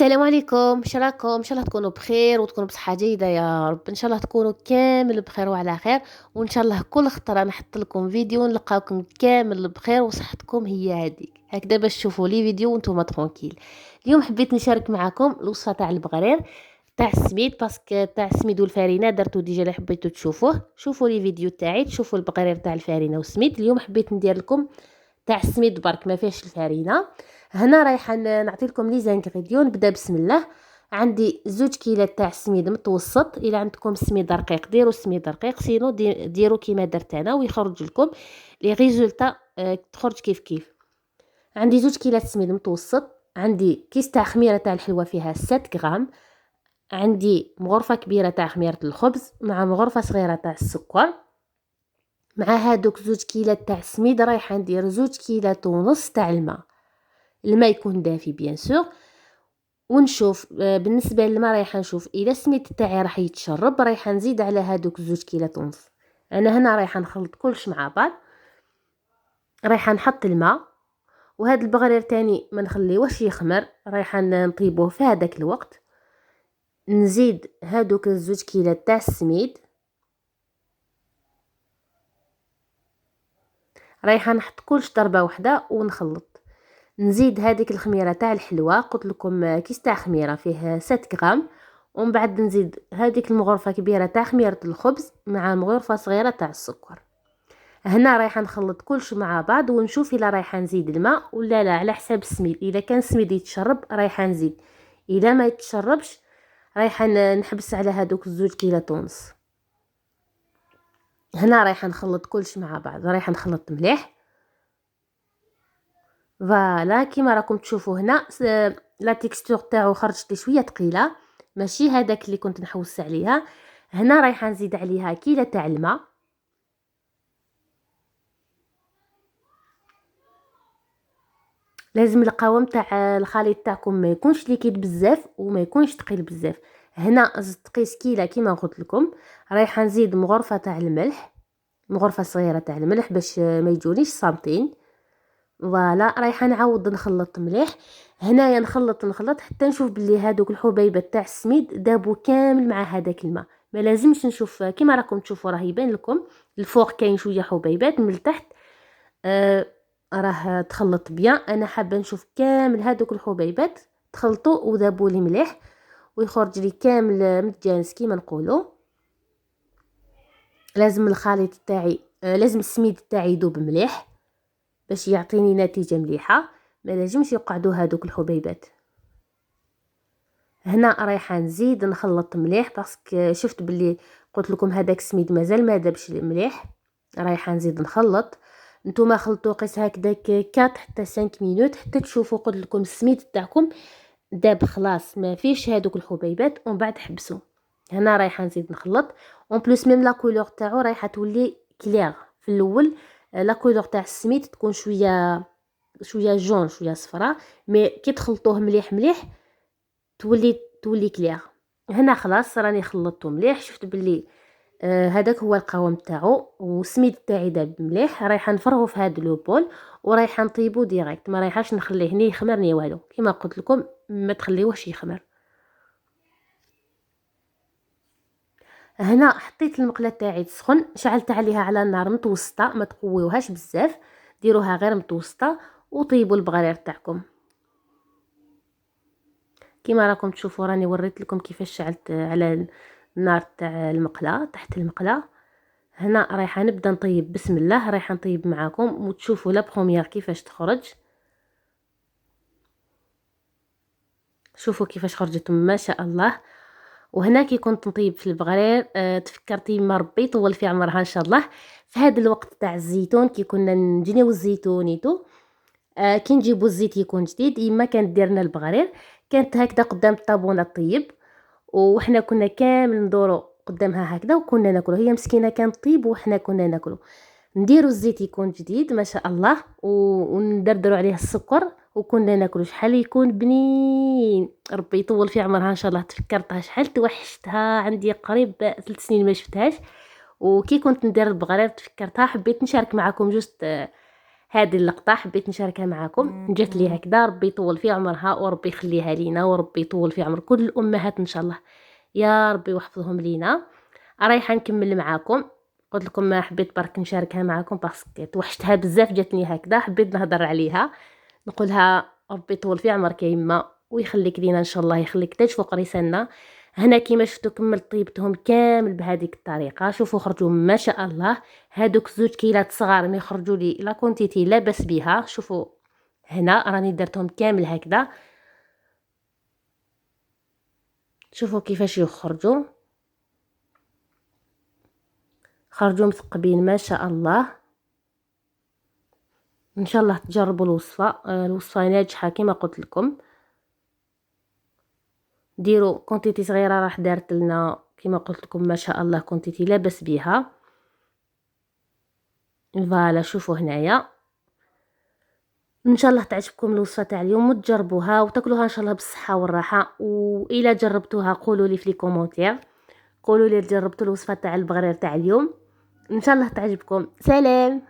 السلام عليكم، راكم؟ ان شاء الله تكونوا بخير وتكونوا بصحه جيده يا رب. ان شاء الله تكونوا كامل بخير وعلى خير، وان شاء الله كل خطره نحط لكم فيديو نلقاوكم كامل بخير وصحتكم هي هذيك هكذا باش تشوفوا لي فيديو وانتم ترونكيل. اليوم حبيت نشارك معكم الوصفه تاع البغرير تاع السميد، باسكو تاع السميد والفارينه درتو ديجا. اللي حبيتو تشوفوه شوفوا لي فيديو تاعي تشوفوا البغرير تاع الفارينه والسميد. اليوم حبيت ندير لكم تاع السميد برك ما فيهش الفارينه. هنا رايحه نعطي لكم لي زانغريديون. نبدا بسم الله. عندي 2 كيلات تاع السميد متوسط. الا عندكم سميد رقيق ديروا سميد رقيق، سينو ديروا كيما درت انا ويخرج لكم لي ريزولطا تخرج كيف. عندي 2 كيلات سميد متوسط. عندي كيس تاع خميره تاع الحلوه فيها 7 غرام. عندي مغرفه كبيره تاع خميره الخبز مع مغرفه صغيره تاع السكر. مع هادوك 2 كيلات تاع السميد رايحه ندير 2 كيلات ونص تاع الماء يكون دافي بيان سور. ونشوف بالنسبه للماء رايحه نشوف اذا السميد تاعي راح يتشرب، رايحه نزيد على هادوك 2 كيلات ونص. انا هنا رايحه نخلط كلش مع بعض. رايحه نحط الماء، وهذا البغرير تاني ما نخليوش يخمر، رايحه نطيبوه في هذاك الوقت. نزيد هادوك 2 كيلات تاع السميد. رايحه نحط كلش ضربه واحده ونخلط. نزيد هذيك الخميره تاع الحلوه، قلت لكم كيس تاع خميره فيه 7 غرام. ومن بعد نزيد هذيك المغرفه كبيره تاع خميره الخبز مع مغرفه صغيره تاع السكر. هنا رايحه نخلط كلش مع بعض ونشوف الا رايحه نزيد الماء ولا لا، على حساب السميد. اذا كان السميد يتشرب رايحه نزيد، اذا ما يتشربش رايحه نحبس على هذوك 2 كيلات ونص. هنا رايحه نخلط كلش مع بعض، رايحه نخلط مليح. فوالا كيما راكم تشوفوا هنا لا تيكستور تاعو خرجت لي شويه ثقيله، ماشي هذاك اللي كنت نحوس عليها. هنا رايحه نزيد عليها كيله تاع الماء. لازم القوام تاع الخليط تاعكم ما يكونش ليكيد بزاف وما يكونش ثقيل بزاف. هنا زدت قيس كيله كيما قلت لكم. رايحه نزيد مغرفه تاع الملح، مغرفه صغيره تاع الملح باش ما يجونيش صامتين. فوالا رايحه نعاود نخلط مليح. هنايا نخلط حتى نشوف بلي هادوك الحبيبات تاع السميد دابوا كامل مع هذاك الماء. ما لازمش نشوف كيما راكم تشوفوا راه يبان لكم الفوق كاين شويه حبيبات، من التحت راه تخلط بيان. انا حابه نشوف كامل هادوك الحبيبات تخلطوا وذابوا لي مليح ويخرج لي كامل متجانس كيما نقولوا. لازم الخليط تاعي لازم السميد تاعي يذوب مليح باش يعطيني نتيجه مليحه. ما لازمش يقعدوا هادوك الحبيبات. هنا رايحه نزيد نخلط مليح باسكو شفت باللي قلت لكم هذاك السميد مازال ما دابش مليح. رايحه نزيد نخلط. نتوما خلطوا قيس هكذاك 4 حتى 5 مينوت حتى تشوفوا قلت لكم السميد تاعكم داب خلاص ما فيش هادوك الحبيبات، ومن بعد حبسوا. هنا رايحه نزيد نخلط. اون بليس ميم لا كولور تاعو رايحه تولي كلير. في الاول لا كولور تاع السميد تكون شويه جون شويه صفراء، مي كي تخلطوه مليح تولي كلير. هنا خلاص راني خلطته مليح، شفت باللي هذاك هو القوام تاعو والسميد تاعي داب مليح. رايحه نفرغه في هذا لو بول ورايحه نطيبو ديريكت، ما رايحاش نخليه ني يخمر ني والو. كما قلت لكم ما تخليوهش يخمر. هنا حطيت المقله تاعي تسخن، شعلت عليها على النار متوسطه، ما تقويوهاش بزاف، ديروها غير متوسطه وطيبوا البغرير تاعكم. كما راكم تشوفوا راني وريت لكم كيفاش شعلت على النار تاع المقله تحت المقله. هنا رايحه نبدا نطيب بسم الله. رايحه نطيب معاكم وتشوفوا لا بروميير كيفاش تخرج. شوفوا كيفاش خرجت ما شاء الله. وهنا كي كنت نطيب في البغرير تفكرتي ما ربي طول في عمرها ان شاء الله. في هذا الوقت تاع الزيتون كي كنا نجنيو الزيتونيتو كي نجيبو الزيت يكون جديد، اما كانت ديرنا البغرير كانت هكذا قدام الطابونه طيب، وحنا كنا كامل ندورو قدامها هكذا وكنا ناكلو. هي مسكينه كانت طيب وحنا كنا ناكلو. نديرو الزيت يكون جديد ما شاء الله وندردروا عليه السكر وكنا ناكلو. شحال يكون بنين، ربي يطول في عمرها ان شاء الله. تفكرتها شحال توحشتها، عندي قريب 3 سنين ما شفتهاش. وكي كنت ندير البغرير تفكرتها، حبيت نشارك معكم جوست هذه اللقطه حبيت نشاركها معكم، جات لي هكذا. ربي يطول في عمرها وربي يخليها لينا وربي يطول في عمر كل الامهات ان شاء الله يا ربي ويحفظهم لينا. رايحه نكمل معاكم. قلت لكم ما حبيت برك نشاركها معكم باسكو توحشتها بزاف، جاتني هكذا حبيت نهضر عليها، نقولها ربي يطول في عمرك يا يما ويخليك لينا ان شاء الله، يخليك تاج فوق رسالنا. هنا كيما شفتوا كملت طيبتهم كامل بهذيك الطريقه. شوفوا خرجوا ما شاء الله. هادوك 2 كيلات صغار ما يخرجوا لي لا كونتيتي لاباس بها. شوفوا هنا راني درتهم كامل هكذا، شوفوا كيفاش يخرجوا، خرجوا مثقبين ما شاء الله. ان شاء الله تجربوا الوصفه، الوصفه ناجحه كما قلت لكم. ديروا كونتيتي صغيره راح دارت لنا كما قلت لكم ما شاء الله كونتيتي لاباس بها. فوالا شوفوا هنايا. ان شاء الله تعجبكم الوصفه تاع اليوم وتجربوها وتاكلوها ان شاء الله بالصحه والراحه. واذا جربتوها قولوا لي في لي كومونتير، قولوا لي جربتوا الوصفه تاع البغرير تاع اليوم. ان شاء الله تعجبكم. سلام.